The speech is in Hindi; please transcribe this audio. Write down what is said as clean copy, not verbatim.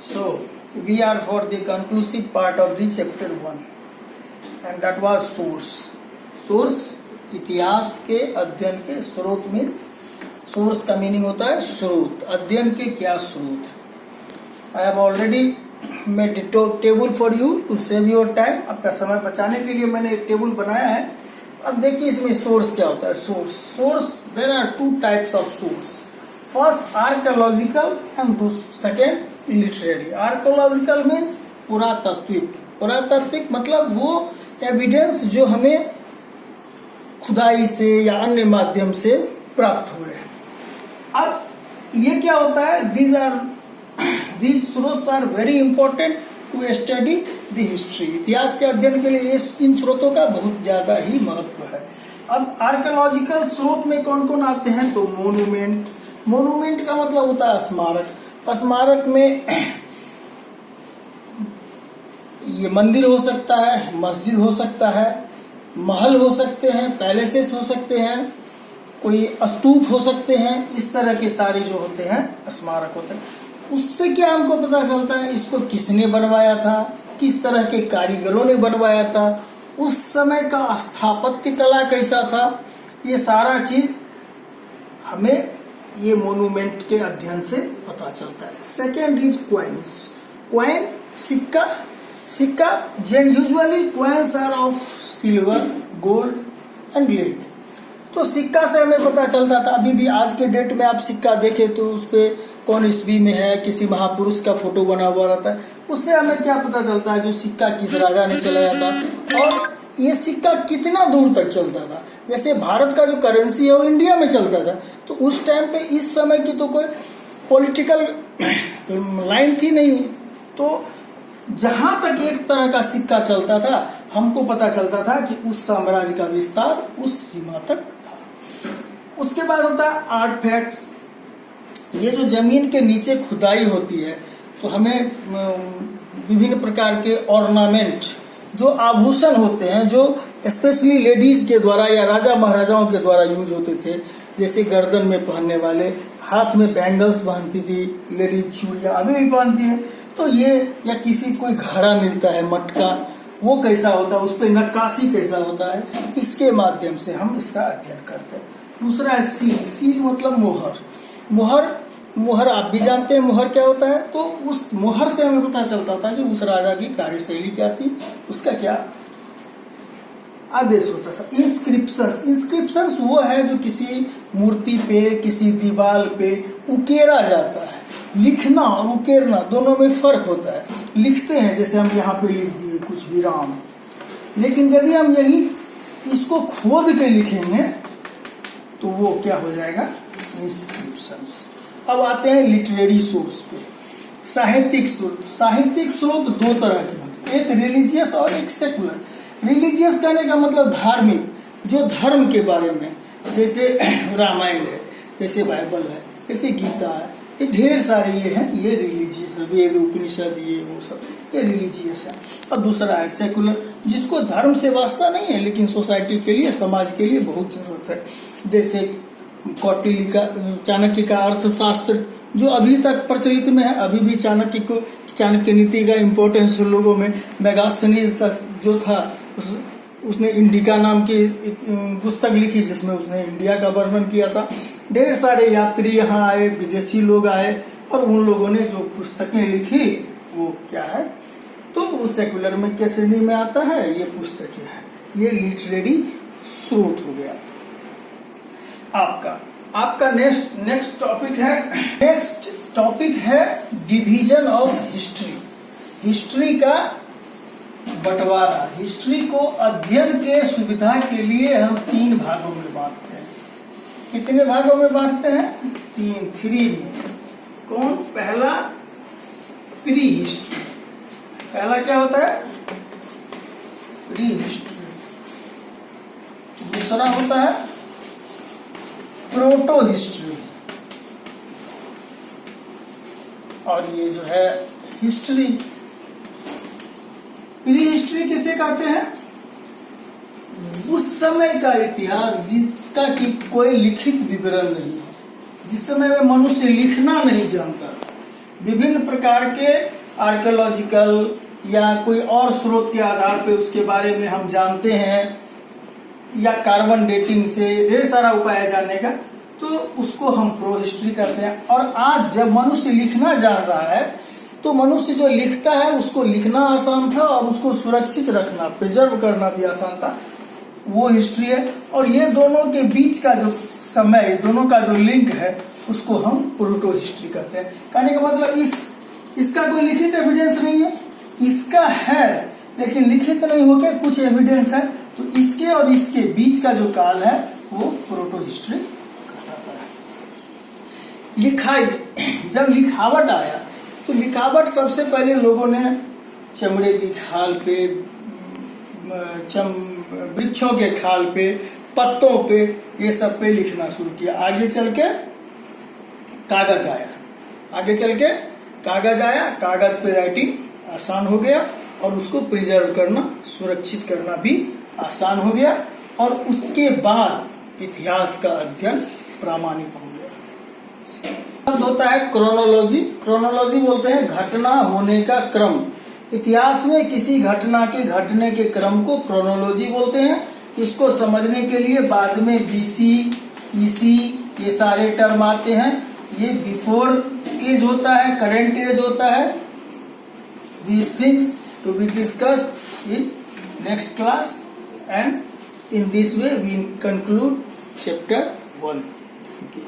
So, we are for the conclusive part of the chapter 1 and that was source. Source इतिहास के अध्ययन के स्रोत मीन्स सोर्स का मीनिंग होता है स्रोत, अध्ययन के क्या स्रोत है। I have already made table for you to save your time, आपका समय बचाने के लिए मैंने एक टेबल बनाया है। अब देखिए इसमें सोर्स क्या होता है। Source there are two types of source, first archaeological and second literary. Archaeological means पुरातात्विक, पुरातात्विक मतलब वो एविडेंस जो हमें खुदाई से या अन्य माध्यम से प्राप्त हुए हैं। अब ये क्या होता है, दीज स्रोत are very important to study the history. इतिहास के अध्ययन के लिए इन स्रोतों का बहुत ज्यादा ही महत्व है। अब आर्कियोलॉजिकल स्रोत में कौन कौन आते हैं, तो मोन्यूमेंट। मोन्यूमेंट का मतलब होता है स्मारक। स्मारक में ये मंदिर हो सकता है, मस्जिद हो सकता है, महल हो सकते हैं, पैलेसेस हो सकते हैं, कोई स्तूप हो सकते हैं। इस तरह के सारे जो होते हैं स्मारक होते हैं। उससे क्या हमको पता चलता है, इसको किसने बनवाया था, किस तरह के कारीगरों ने बनवाया था, उस समय का स्थापत्य कला कैसा था, ये सारा चीज हमें ये मोन्यूमेंट के अध्ययन से पता चलता है। Second is coins. क्वाइन सिक्का, सिक्का usually coins are of silver, gold and lead. तो सिक्का से हमें पता चलता था, अभी भी आज के डेट में आप सिक्का देखें तो उस पे कौन ईस्वी में है, किसी महापुरुष का फोटो बना हुआ रहता है। उससे हमें क्या पता चलता है, जो सिक्का किस राजा ने चलाया था और ये सिक्का कितना दूर तक चलता था। जैसे भारत का जो करेंसी है वो इंडिया में चलता था, तो उस टाइम पे इस समय की तो कोई पॉलिटिकल लाइन थी नहीं, तो जहां तक एक तरह का सिक्का चलता था हमको पता चलता था कि उस साम्राज्य का विस्तार उस सीमा तक था। उसके बाद होता है आर्टिफैक्ट्स। ये जो जमीन के नीचे खुदाई होती है तो हमें विभिन्न प्रकार के ऑर्नामेंट, जो आभूषण होते हैं, जो स्पेशली लेडीज के द्वारा या राजा महाराजाओं के द्वारा यूज होते थे, जैसे गर्दन में पहनने वाले, हाथ में बैंगल्स पहनती थी लेडीज, चूड़ियां अभी भी पहनती है। तो ये या किसी कोई घड़ा मिलता है मटका, वो कैसा होता है, उस पर नक्काशी कैसा होता है, इसके माध्यम से हम इसका अध्ययन करते हैं। दूसरा है सील। सील मतलब मोहर। मोहर आप भी जानते हैं मोहर क्या होता है। तो उस मोहर से हमें पता चलता था कि उस राजा की कार्यशैली क्या थी, उसका क्या आदेश होता था। इंस्क्रिप्शंस वो है जो किसी मूर्ति पे, किसी दीवार पे उकेरा जाता है। लिखना और उकेरना दोनों में फर्क होता है। लिखते हैं जैसे हम यहाँ पे लिख दिए कुछ विराम, लेकिन यदि हम यही इसको खोद के लिखेंगे तो वो क्या हो जाएगा, इंस्क्रिप्शंस। अब आते हैं लिटरेरी सोर्स पे, साहित्यिक स्रोत। साहित्यिक स्रोत दो तरह के होते हैं, एक रिलीजियस और एक सेकुलर। रिलीजियस कहने का मतलब धार्मिक, जो धर्म के बारे में, जैसे रामायण है, जैसे बाइबल है, जैसे गीता है, ये ढेर सारे ये हैं, ये रिलीजियस है। वेद, उपनिषद, ये वो सब ये रिलीजियस है। और दूसरा है सेकुलर, जिसको धर्म से वास्ता नहीं है लेकिन सोसाइटी के लिए, समाज के लिए बहुत जरूरत है। जैसे कौटिल्य का, चाणक्य का अर्थशास्त्र जो अभी तक प्रचलित में है। अभी भी चाणक्य नीति का इम्पोर्टेंस लोगों में। मेगास्थनीज तक जो था उसने इंडिका नाम की पुस्तक लिखी जिसमें उसने इंडिया का वर्णन किया था। ढेर सारे यात्री यहाँ आए, विदेशी लोग आए और उन लोगों ने जो पुस्तकें लिखी वो क्या है, तो वो सेकुलर में किस श्रेणी में आता है, ये पुस्तकें हैं। ये लिटरेरी स्रोत हो गया। आपका नेक्स्ट टॉपिक है डिवीजन ऑफ हिस्ट्री। हिस्ट्री का बंटवारा। हिस्ट्री को अध्ययन के सुविधा के लिए हम 3 भागों में बांटते हैं। कितने भागों में बांटते हैं, 3 में। कौन, पहला प्री हिस्ट्री। पहला क्या होता है, प्री हिस्ट्री। दूसरा होता है प्रोटो हिस्ट्री, और ये जो है हिस्ट्री। प्री हिस्ट्री किसे कहते हैं, उस समय का इतिहास जिसका कि कोई लिखित विवरण नहीं है, जिस समय में मनुष्य लिखना नहीं जानता था, विभिन्न प्रकार के आर्कियोलॉजिकल या कोई और स्रोत के आधार पे उसके बारे में हम जानते हैं, या कार्बन डेटिंग से ढेर सारा उपाय है जानने का, तो उसको हम प्रो हिस्ट्री कहते हैं। और आज जब मनुष्य लिखना जान रहा है तो मनुष्य जो लिखता है उसको लिखना आसान था और उसको सुरक्षित रखना, प्रिजर्व करना भी आसान था, वो हिस्ट्री है। और ये दोनों के बीच का जो समय, दोनों का जो लिंक है उसको हम प्रोटो हिस्ट्री कहते हैं। कहने का मतलब इसका कोई लिखित एविडेंस नहीं है, इसका है लेकिन लिखित नहीं होके कुछ एविडेंस है, तो इसके और इसके बीच का जो काल है वो प्रोटो हिस्ट्री कहलाता है। लिखाई, जब लिखावट आया तो लिखावट सबसे पहले लोगों ने चमड़े की खाल पे, वृक्षों के खाल पे, पत्तों पे, ये सब पे लिखना शुरू किया। आगे चल के कागज आया, कागज पे राइटिंग आसान हो गया और उसको प्रिजर्व करना, सुरक्षित करना भी आसान हो गया। और उसके बाद इतिहास का अध्ययन प्रामाणिक हो गया। शब्द होता है क्रोनोलॉजी। क्रोनोलॉजी बोलते हैं घटना होने का क्रम। इतिहास में किसी घटना के घटने के क्रम को क्रोनोलॉजी बोलते हैं। इसको समझने के लिए बाद में बीसी, ईसी, ये सारे टर्म आते हैं। ये बिफोर एज होता है, करेंट एज होता है। These things to be discussed in next class, and in this way we conclude chapter 1. Thank you.